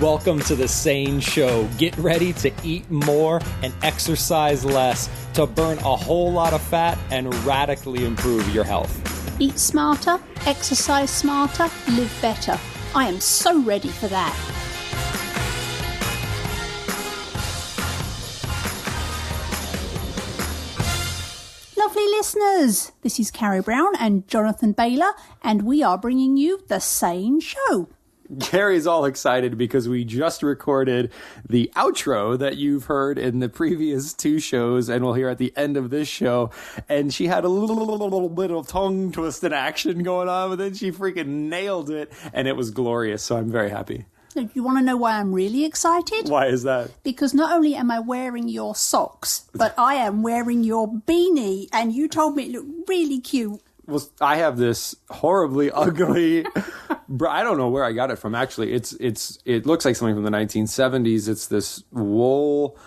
Welcome to The Sane Show. Get ready to eat more and exercise less to burn a whole lot of fat and radically improve your health. Eat smarter, exercise smarter, live better. I am so ready for that. Lovely listeners, this is Carrie Brown and Jonathan Baylor, and we are bringing you The Sane Show. Carrie's all excited because we just recorded the outro that you've heard in the previous two shows and we'll hear at the end of this show. And she had a little bit of tongue twisted action going on, but then she freaking nailed it and it was glorious. So I'm very happy. So you want to know why I'm really excited? Why is that? Because not only am I wearing your socks, but I am wearing your beanie, and you told me it looked really cute. Well, I have this horribly ugly, I don't know where I got it from, actually. It looks like something from the 1970s. It's this wool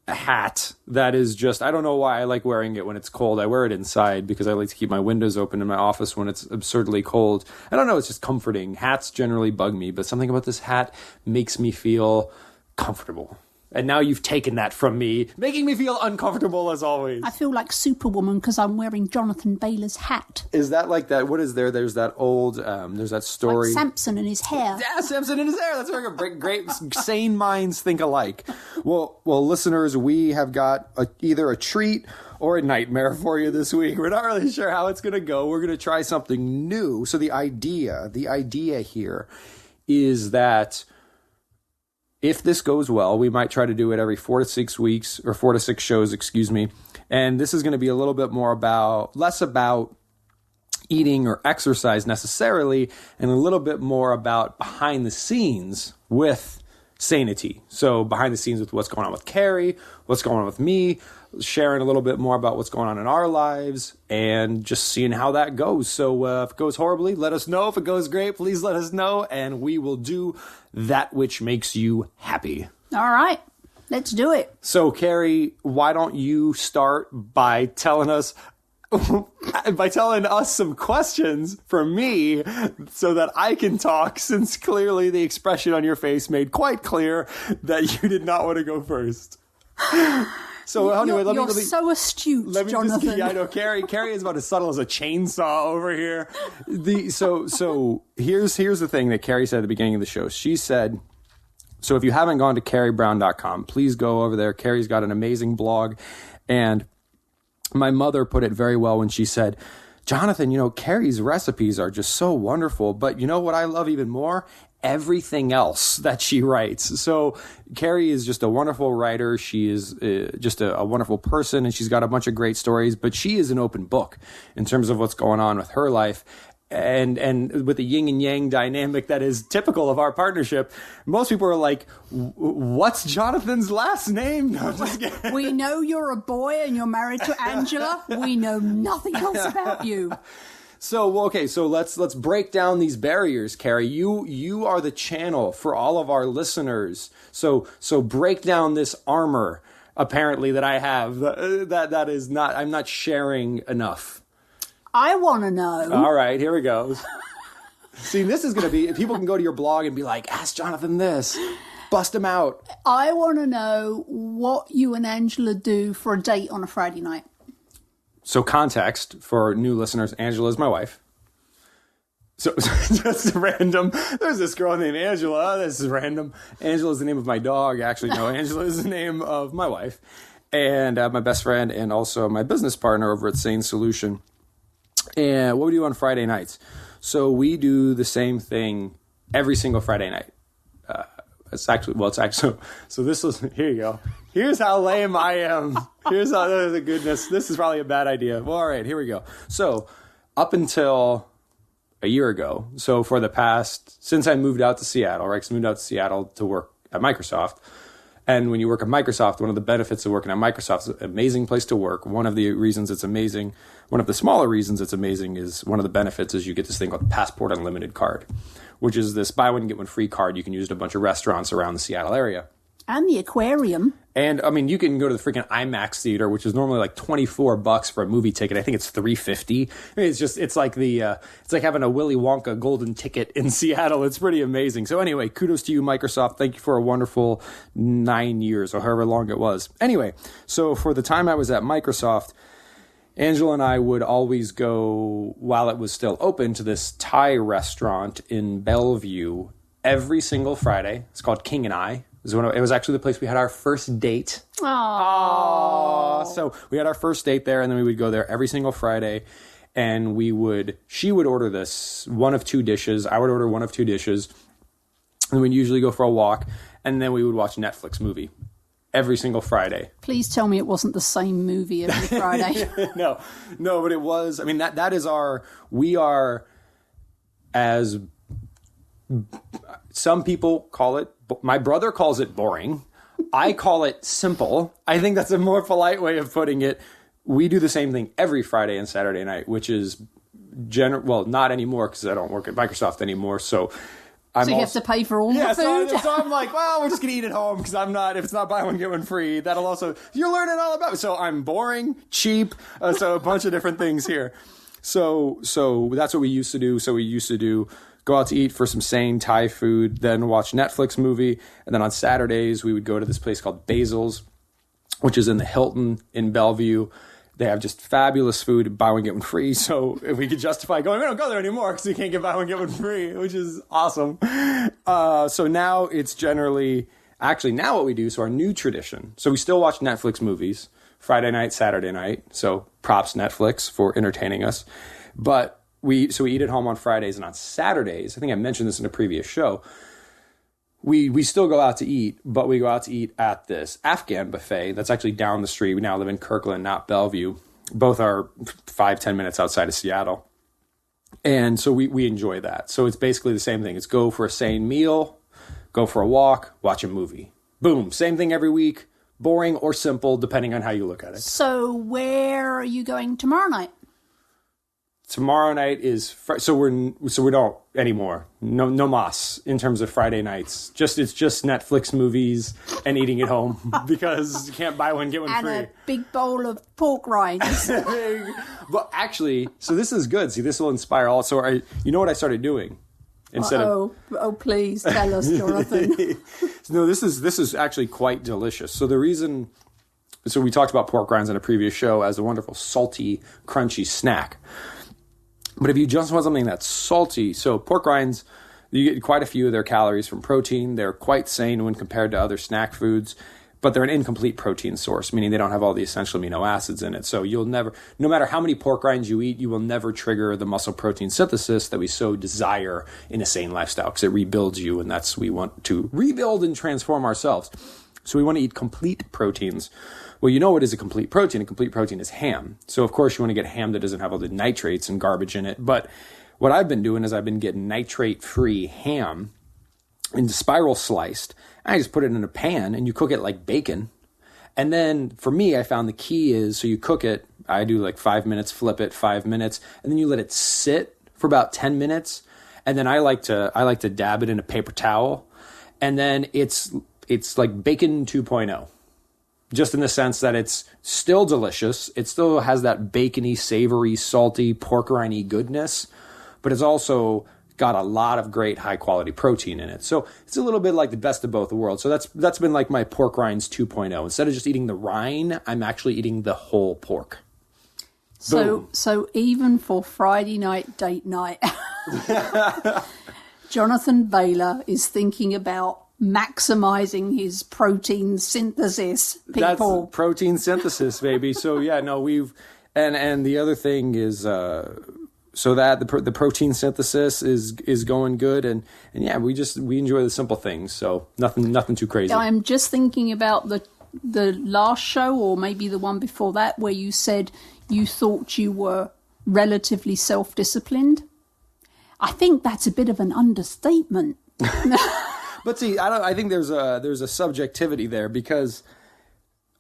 hat that is just, I don't know why I like wearing it when it's cold. I wear it inside because I like to keep my windows open in my office when it's absurdly cold. I don't know, it's just comforting. Hats generally bug me, but something about this hat makes me feel comfortable. And now you've taken that from me, making me feel uncomfortable as always. I feel like Superwoman because I'm wearing Jonathan Baylor's hat. Is that like that? What is there? There's that old, there's that story. Like Samson and his hair. Yeah, Samson and his hair. That's very good. Great, sane minds think alike. Well, listeners, we have got either a treat or a nightmare for you this week. We're not really sure how it's going to go. We're going to try something new. So the idea here is that if this goes well, we might try to do it every 4 to 6 weeks, or 4 to 6 shows, excuse me. And this is going to be a little bit more less about eating or exercise necessarily, and a little bit more about behind the scenes with sanity. So behind the scenes with what's going on with Carrie, what's going on with me, sharing a little bit more about what's going on in our lives, and just seeing how that goes. So if it goes horribly, let us know. If it goes great, please let us know, and we will do that which makes you happy. All right, let's do it. So Carrie, why don't you start by telling us some questions from me so that I can talk, since clearly the expression on your face made quite clear that you did not want to go first. So anyway, you're so astute, Jonathan. I know Carrie is about as subtle as a chainsaw over here. So here's the thing that Carrie said at the beginning of the show. She said, so if you haven't gone to carriebrown.com, please go over there. Carrie's got an amazing blog, and my mother put it very well when she said, Jonathan, Carrie's recipes are just so wonderful, but you know what I love even more? Everything else that she writes. So Carrie is just a wonderful writer. She is just a wonderful person, and she's got a bunch of great stories, but she is an open book in terms of what's going on with her life. And with the yin and yang dynamic that is typical of our partnership, most people are like, what's Jonathan's last name? No, just kidding. We know you're a boy and you're married to Angela. We know nothing else about you. So let's break down these barriers, Carrie. You are the channel for all of our listeners. So break down this armor, apparently, that I have that is not, I'm not sharing enough. I want to know. All right, here we go. See, this is going to be, people can go to your blog and be like, ask Jonathan this. Bust him out. I want to know what you and Angela do for a date on a Friday night. So context for new listeners, Angela is my wife. So just random. There's this girl named Angela. This is random. Angela is the name of my dog. Actually, no, Angela is the name of my wife. And my best friend and also my business partner over at Sane Solution. And what we do on Friday nights. So we do the same thing every single Friday night. So this is, here you go. Here's how lame I am. Here's how, the goodness. This is probably a bad idea. Well, all right, here we go. So up until a year ago, so for the past, since I moved out to Seattle, right? 'Cause I moved out to Seattle to work at Microsoft. And when you work at Microsoft, one of the benefits of working at Microsoft is an amazing place to work. One of the reasons it's amazing, one of the smaller reasons it's amazing is one of the benefits is you get this thing called Passport Unlimited card, which is this buy one, get one free card you can use at a bunch of restaurants around the Seattle area. And the aquarium. And I mean, you can go to the freaking IMAX theater, which is normally like $24 for a movie ticket. I think it's $3.50. I mean, it's like it's like having a Willy Wonka golden ticket in Seattle. It's pretty amazing. So anyway, kudos to you, Microsoft. Thank you for a wonderful 9 years or however long it was. Anyway, so for the time I was at Microsoft, Angela and I would always go, while it was still open, to this Thai restaurant in Bellevue every single Friday. It's called King and I. It was actually the place we had our first date. Aww. So we had our first date there, and then we would go there every single Friday, and she would order one of two dishes. I would order one of two dishes, and we'd usually go for a walk, and then we would watch a Netflix movie every single Friday. Please tell me it wasn't the same movie every Friday. No, but it was. I mean, that is we are, as some people call it, my brother calls it boring. I call it simple. I think that's a more polite way of putting it. We do the same thing every Friday and Saturday night, which is well, not anymore because I don't work at Microsoft anymore. So you have to pay for all the food? So I'm like, well, we're just going to eat at home because if it's not buy one, get one free, that'll also, you're learning all about it. So I'm boring, cheap, so a bunch of different things here. So that's what we used to do. So we used to go out to eat for some sane Thai food, then watch Netflix movie. And then on Saturdays, we would go to this place called Basil's, which is in the Hilton in Bellevue. They have just fabulous food, buy one, get one free. So if we could justify going, we don't go there anymore because we can't get buy one, get one free, which is awesome. So now it's now what we do, so our new tradition. So we still watch Netflix movies, Friday night, Saturday night. So props Netflix for entertaining us. But we eat at home on Fridays, and on Saturdays, I think I mentioned this in a previous show, we still go out to eat, but we go out to eat at this Afghan buffet that's actually down the street. We now live in Kirkland, not Bellevue. Both are 5-10 minutes outside of Seattle. And so we enjoy that. So it's basically the same thing. It's go for a sane meal, go for a walk, watch a movie. Boom. Same thing every week. Boring or simple, depending on how you look at it. So where are you going tomorrow night? Tomorrow night is so we don't anymore. No mas in terms of Friday nights. It's just Netflix movies and eating at home because you can't buy one get one and free. And a big bowl of pork rinds. But actually, so this is good. See, this will inspire all. So you know what I started doing instead of please tell us, Jonathan. No, this is actually quite delicious. So the reason. So we talked about pork rinds in a previous show as a wonderful salty, crunchy snack. But if you just want something that's salty, so pork rinds, you get quite a few of their calories from protein. They're quite sane when compared to other snack foods, but they're an incomplete protein source, meaning they don't have all the essential amino acids in it. So you'll never, no matter how many pork rinds you eat, you will never trigger the muscle protein synthesis that we so desire in a sane lifestyle because it rebuilds you, and we want to rebuild and transform ourselves. So we want to eat complete proteins. Well, you know what is a complete protein? A complete protein is ham. So, of course, you want to get ham that doesn't have all the nitrates and garbage in it. But what I've been doing is I've been getting nitrate-free ham and spiral sliced. I just put it in a pan, and you cook it like bacon. And then, for me, I found the key is, so you cook it. I do like 5 minutes, flip it 5 minutes, and then you let it sit for about 10 minutes. And then I like to dab it in a paper towel. And then it's like bacon 2.0. Just in the sense that it's still delicious. It still has that bacony, savory, salty, pork rindy goodness, but it's also got a lot of great high quality protein in it. So it's a little bit like the best of both worlds. So that's been like my pork rinds 2.0. Instead of just eating the rind, I'm actually eating the whole pork. So even for Friday night date night, Jonathan Baylor is thinking about maximizing his protein synthesis, people. That's protein synthesis, baby. So yeah, no, and the other thing is so that the protein synthesis is going good, and yeah, we enjoy the simple things. So nothing too crazy. I'm just thinking about the last show, or maybe the one before that, where you said you thought you were relatively self-disciplined. I think that's a bit of an understatement. But see, I think there's a subjectivity there because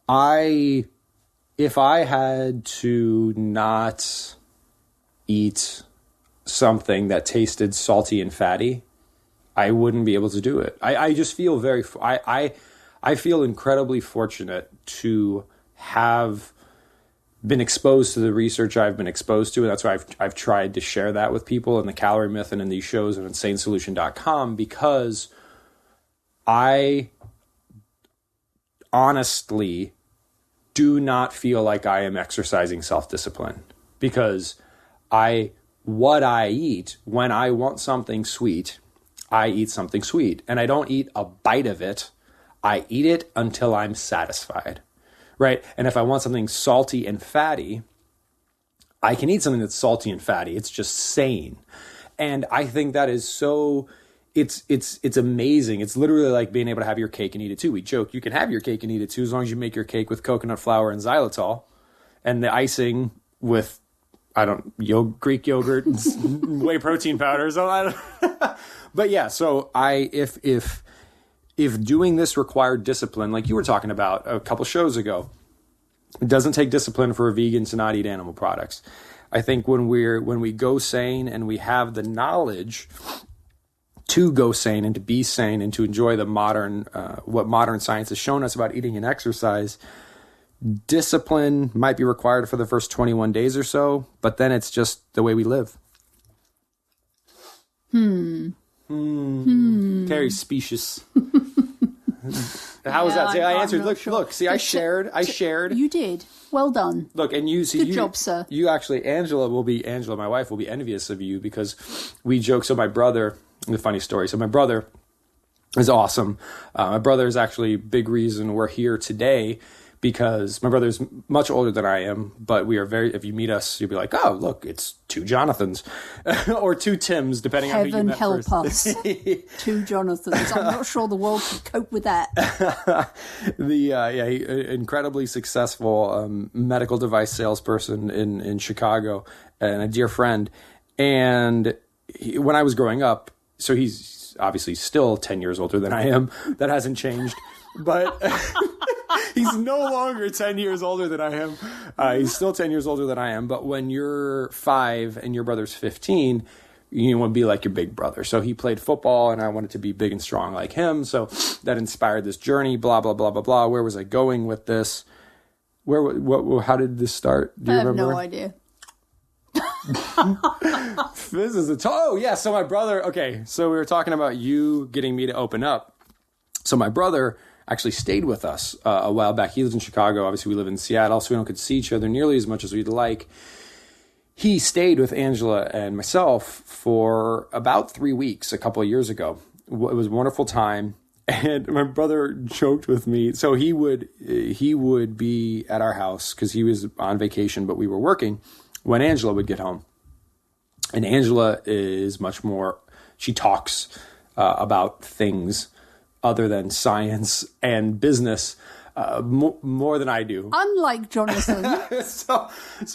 if I had to not eat something that tasted salty and fatty, I wouldn't be able to do it. I just feel I feel incredibly fortunate to have been exposed to the research I've been exposed to. And that's why I've tried to share that with people in the Calorie Myth and in these shows and insanesolution.com, because I honestly do not feel like I am exercising self-discipline, because what I eat, when I want something sweet, I eat something sweet, and I don't eat a bite of it. I eat it until I'm satisfied, right? And if I want something salty and fatty, I can eat something that's salty and fatty. It's just sane. And I think that is so, it's amazing. It's literally like being able to have your cake and eat it too. We joke, you can have your cake and eat it too, as long as you make your cake with coconut flour and xylitol, and the icing with, Greek yogurt and whey protein powder. So but yeah, so if doing this required discipline, like you were talking about a couple shows ago, it doesn't take discipline for a vegan to not eat animal products. I think when we go sane and we have the knowledge to go sane and to be sane and to enjoy the what modern science has shown us about eating and exercise, discipline might be required for the first 21 days or so, but then it's just the way we live. Carrie's specious. How was that? See, I answered. Look. See, I shared. You did. Well done. Look, and you see, good job, sir. You actually, Angela, my wife, will be envious of you, because we joke. So my brother, the funny story. So my brother is awesome. My brother is actually a big reason we're here today, because my brother is much older than I am, but we are if you meet us, you'll be like, oh, look, it's two Jonathans or two Tims, depending on who you met Heaven help first. us. Two Jonathans. I'm not sure the world can cope with that. Incredibly successful medical device salesperson in Chicago, and a dear friend. And when I was growing up, so he's obviously still 10 years older than I am. That hasn't changed. But he's no longer 10 years older than I am. He's still 10 years older than I am. But when you're 5 and your brother's 15, you want to be like your big brother. So he played football, and I wanted to be big and strong like him. So that inspired this journey, blah, blah, blah, blah, blah. Where was I going with this? How did this start? Do you remember? No idea. This is so my brother, okay, so we were talking about you getting me to open up. So my brother actually stayed with us a while back. He lives in Chicago. Obviously, we live in Seattle, so we don't get to see each other nearly as much as we'd like. He stayed with Angela and myself for about 3 weeks a couple of years ago. It was a wonderful time. And my brother joked with me. So he would be at our house because he was on vacation, but we were working when Angela would get home. And Angela is much more, she talks about things other than science and business more than I do. Unlike Jonathan. So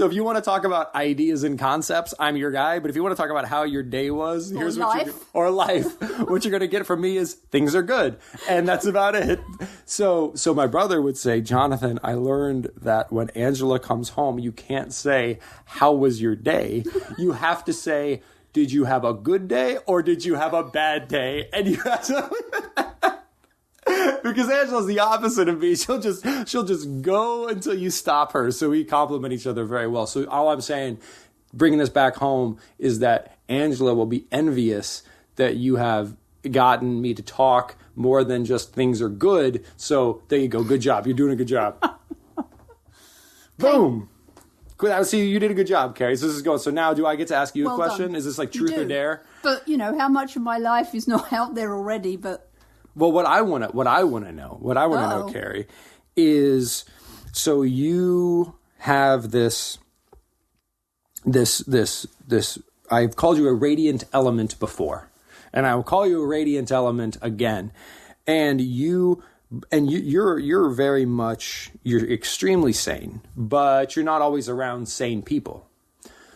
if you want to talk about ideas and concepts, I'm your guy. But if you want to talk about how your day was, here's what what you're going to get from me is things are good. And that's about it. So my brother would say, Jonathan, I learned that when Angela comes home, you can't say, how was your day? You have to say, did you have a good day or did you have a bad day? And you have to... Because Angela's the opposite of me. She'll just go until you stop her. So we complement each other very well. So all I'm saying, bringing this back home, is that Angela will be envious that you have gotten me to talk more than just things are good. So there you go. Good job. You're doing a good job. Boom. Good. See, you did a good job, Carrie. So this is going. So now, do I get to ask you a question? Done. Is this like truth or dare? But how much of my life is not out there already? But well, what I want to know, Carrie, is so you have this. I've called you a radiant element before, and I will call you a radiant element again, and you're very much, you're extremely sane, but you're not always around sane people.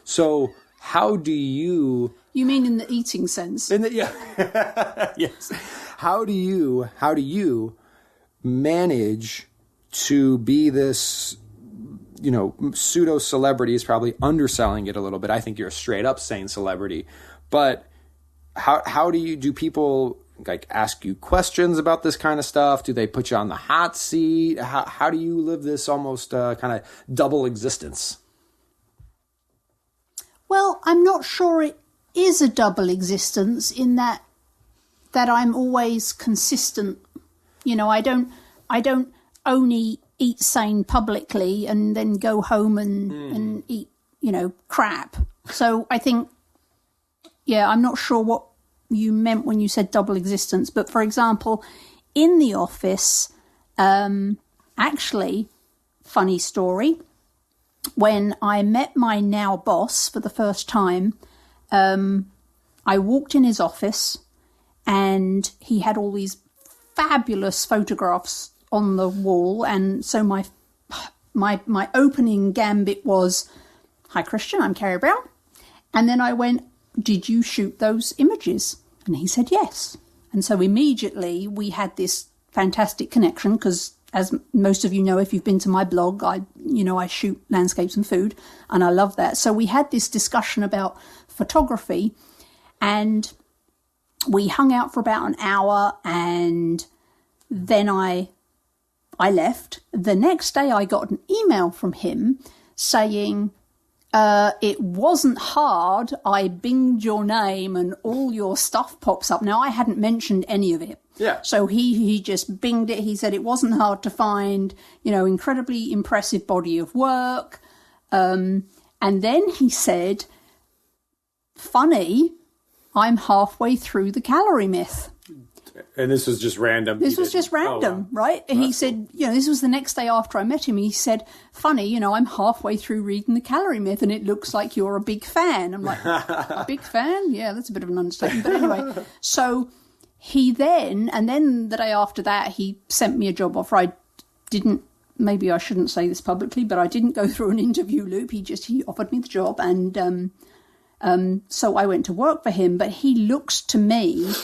So how do you? You mean in the eating sense? Yes. How do you manage to be this, pseudo celebrity is probably underselling it a little bit. I think you're a straight up sane celebrity, but how do people like ask you questions about this kind of stuff? Do they put you on the hot seat? How do you live this almost kind of double existence? Well, I'm not sure it is a double existence in that I'm always consistent. You know, I don't only eat sane publicly and then go home and eat, you know, crap. So I think, yeah, I'm not sure what you meant when you said double existence. But for example, in the office, actually, funny story, when I met my now boss for the first time, I walked in his office and he had all these fabulous photographs on the wall. And so my opening gambit was, "Hi, Christian, I'm Carrie Brown." And then I went, "Did you shoot those images?" And he said, "Yes." And so immediately we had this fantastic connection because, as most of you know, if you've been to my blog, I shoot landscapes and food, and I love that. So we had this discussion about photography, and we hung out for about an hour, and then I left. The next day I got an email from him saying, "It wasn't hard. I binged your name and all your stuff pops up." Now, I hadn't mentioned any of it. Yeah. So he just binged it. He said it wasn't hard to find, you know, incredibly impressive body of work. And then he said, "Funny, I'm halfway through the calorie myth." And this was just random. This was just random, right? And he said, you know, this was the next day after I met him. He said, "Funny, you know, I'm halfway through reading the calorie myth and it looks like you're a big fan." I'm like, "A big fan? Yeah, that's a bit of an understatement." But anyway, so he then the day after that, he sent me a job offer. Maybe I shouldn't say this publicly, but I didn't go through an interview loop. He offered me the job. And so I went to work for him, but he looks to me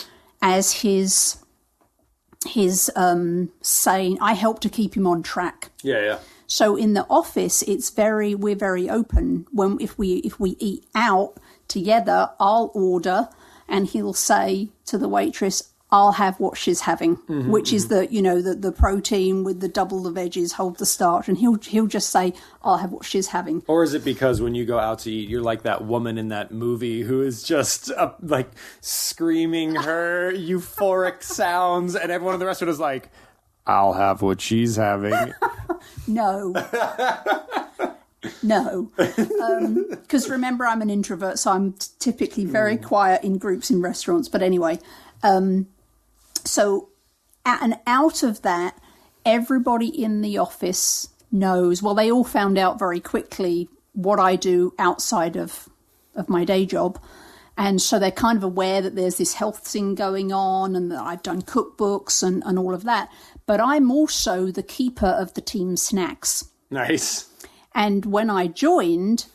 as his saying, I help to keep him on track. Yeah. So in the office, we're very open. If we eat out together, I'll order, and he'll say to the waitress, "I'll have what she's having," which is the protein with the double the veggies, hold the starch, and he'll just say, "I'll have what she's having." Or is it because when you go out to eat, you're like that woman in that movie who is just like screaming her euphoric sounds, and everyone in the restaurant is like, "I'll have what she's having." No. No. Because remember, I'm an introvert, so I'm typically very quiet in groups in restaurants. But anyway, so out of that, everybody in the office knows. Well, they all found out very quickly what I do outside of my day job. And so they're kind of aware that there's this health thing going on and that I've done cookbooks and all of that. But I'm also the keeper of the team snacks. Nice. And when I joined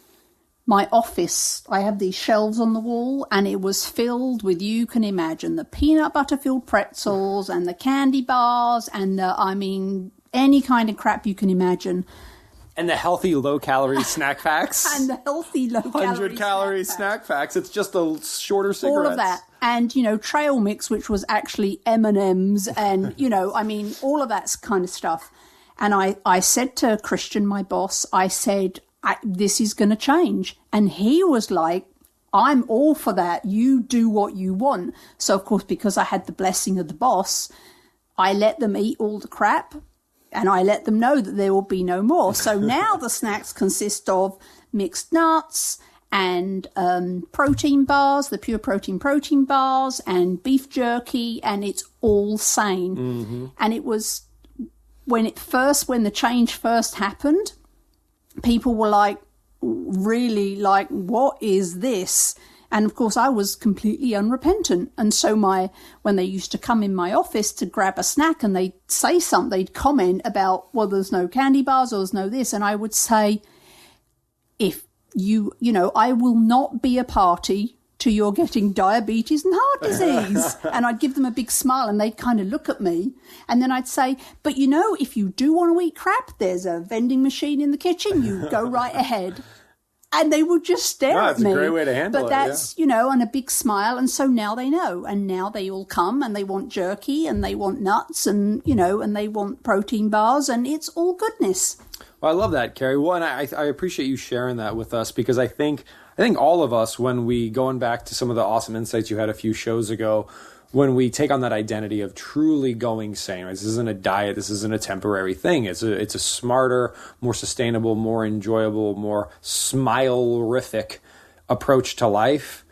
my office, I have these shelves on the wall, and it was filled with, you can imagine, the peanut butter filled pretzels and the candy bars and any kind of crap you can imagine. And the healthy low-calorie snack packs. And the healthy low-calorie 100-calorie snack packs. It's just a shorter cigarettes. All of that. And, trail mix, which was actually M&Ms and, all of that kind of stuff. And I said to Christian, my boss, I said, this is going to change. And he was like, "I'm all for that. You do what you want." So, of course, because I had the blessing of the boss, I let them eat all the crap. And I let them know that there will be no more. So now the snacks consist of mixed nuts and protein bars, the pure protein bars, and beef jerky, and it's all sane. Mm-hmm. And it was when the change first happened, people were like, really like, "What is this?" And of course, I was completely unrepentant. And so when they used to come in my office to grab a snack and they'd say something, they'd comment about, "Well, there's no candy bars or there's no this." And I would say, "If I will not be a party to your getting diabetes and heart disease." And I'd give them a big smile and they'd kind of look at me. And then I'd say, "But if you do want to eat crap, there's a vending machine in the kitchen. You go right ahead." And they would just stare at That's me. a great way to handle but it, that's, and a big smile. And so now they know. And now they all come and they want jerky and they want nuts and, and they want protein bars and it's all goodness. Well, I love that, Carrie. Well, and I appreciate you sharing that with us because I think all of us, when we, going back to some of the awesome insights you had a few shows ago, when we take on that identity of truly going sane, right? This isn't a diet, this isn't a temporary thing. It's a smarter, more sustainable, more enjoyable, more smile-rific approach to life.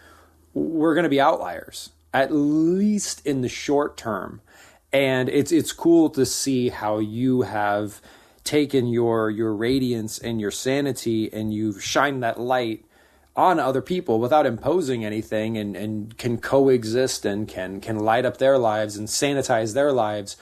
We're going to be outliers, at least in the short term. And it's cool to see how you have taken your radiance and your sanity and you've shined that light on other people without imposing anything and can coexist and can light up their lives and sanitize their lives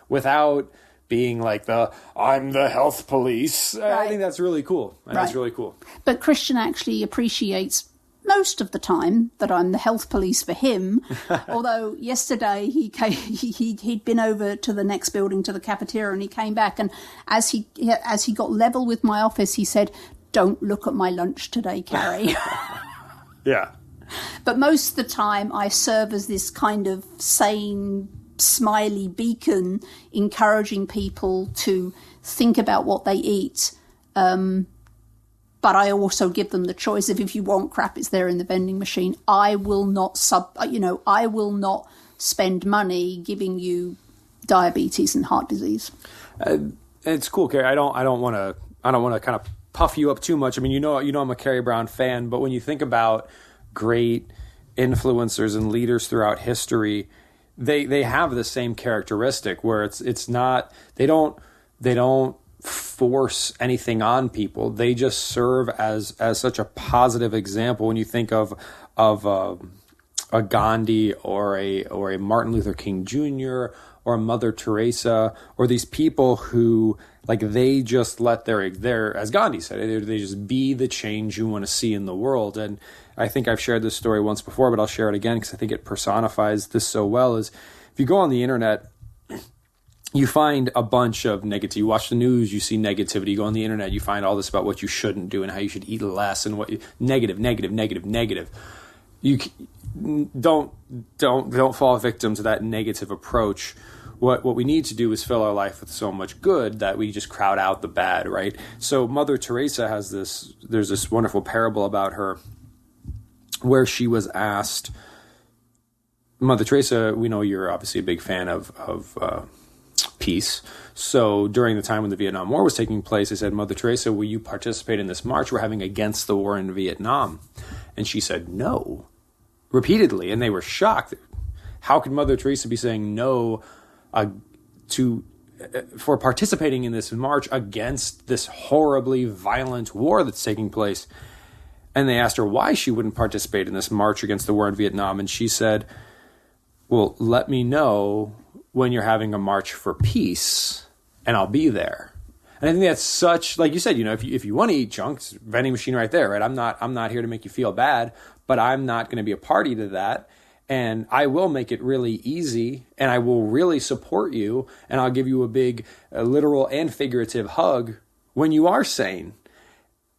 without being like I'm the health police. Right. I think that's really cool. That's really cool. But Christian actually appreciates most of the time that I'm the health police for him. Although yesterday he'd been over to the next building to the cafeteria and he came back and as he got level with my office, he said, "Don't look at my lunch today, Carrie." Yeah. But most of the time I serve as this kind of sane, smiley beacon, encouraging people to think about what they eat. But I also give them the choice of if you want crap, it's there in the vending machine. I will not I will not spend money giving you diabetes and heart disease. It's cool, Carrie. I don't want to kind of puff you up too much. I mean, I'm a Carrie Brown fan, but when you think about great influencers and leaders throughout history, they have the same characteristic where it's not, they don't force anything on people. They just serve as such a positive example. When you think of a Gandhi or a Martin Luther King Jr. or a Mother Teresa or these people who they just let their as Gandhi said, they just be the change you want to see in the world. And I think I've shared this story once before, but I'll share it again because I think it personifies this so well. Is if you go on the internet, you find a bunch of negativity. You watch the news, you see negativity. You go on the internet, you find all this about what you shouldn't do and how you should eat less and negative. You don't fall victim to that negative approach. What we need to do is fill our life with so much good that we just crowd out the bad, right? So Mother Teresa there's this wonderful parable about her where she was asked, Mother Teresa, we know you're obviously a big fan of peace. So during the time when the Vietnam War was taking place, they said, Mother Teresa, will you participate in this march we're having against the war in Vietnam? And she said, no, repeatedly. And they were shocked. How could Mother Teresa be saying no for participating in this march against this horribly violent war that's taking place? And they asked her why she wouldn't participate in this march against the war in Vietnam. And she said, well, let me know when you're having a march for peace and I'll be there. And I think that's such, like you said, if you want to eat junk, it's vending machine right there, right? I'm not here to make you feel bad, but I'm not going to be a party to that. And I will make it really easy and I will really support you. And I'll give you a big literal and figurative hug when you are sane.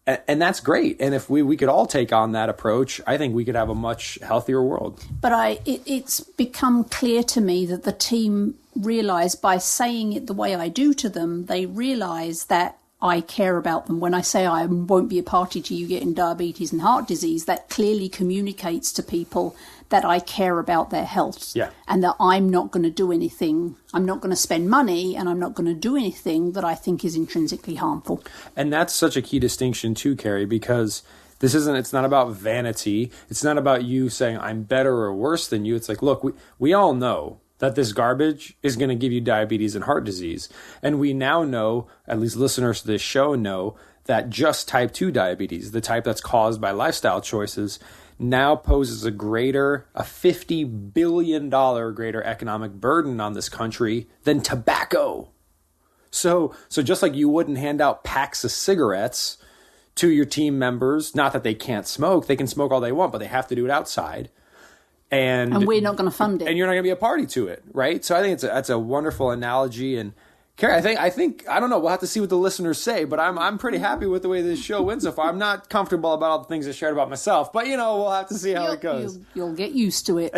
And that's great. And if we could all take on that approach, I think we could have a much healthier world. But it's become clear to me that the team realize by saying it the way I do to them, they realize that I care about them. When I say I won't be a party to you getting diabetes and heart disease, that clearly communicates to people that I care about their health. Yeah. And that I'm not going to do anything. I'm not going to spend money and I'm not going to do anything that I think is intrinsically harmful. And that's such a key distinction too, Carrie, because it's not about vanity. It's not about you saying I'm better or worse than you. It's like, look, we all know that this garbage is going to give you diabetes and heart disease. And we now know, at least listeners to this show know, that just type 2 diabetes, the type that's caused by lifestyle choices, now poses a $50 billion greater economic burden on this country than tobacco. So just like you wouldn't hand out packs of cigarettes to your team members, not that they can't smoke, they can smoke all they want, but they have to do it outside. And we're not going to fund it. And you're not going to be a party to it, right? So I think that's a wonderful analogy. And Carrie, I think I don't know. We'll have to see what the listeners say, but I'm pretty happy with the way this show went so far. I'm not comfortable about all the things I shared about myself, but we'll have to see how it goes. You'll get used to it.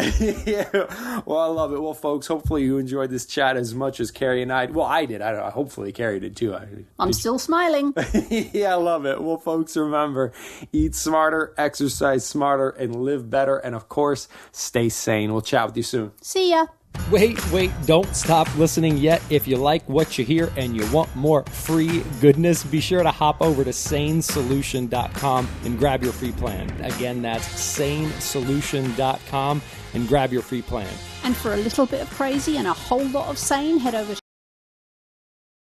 Yeah. Well, I love it. Well, folks, hopefully you enjoyed this chat as much as Carrie and I. Well, I did. I don't know. Hopefully Carrie did too. I'm still smiling. Yeah, I love it. Well, folks, remember, eat smarter, exercise smarter, and live better. And of course, stay sane. We'll chat with you soon. See ya. Wait, don't stop listening yet. If you like what you hear and you want more free goodness, be sure to hop over to sanesolution.com and grab your free plan. Again, that's sanesolution.com and grab your free plan. And for a little bit of crazy and a whole lot of sane, head over to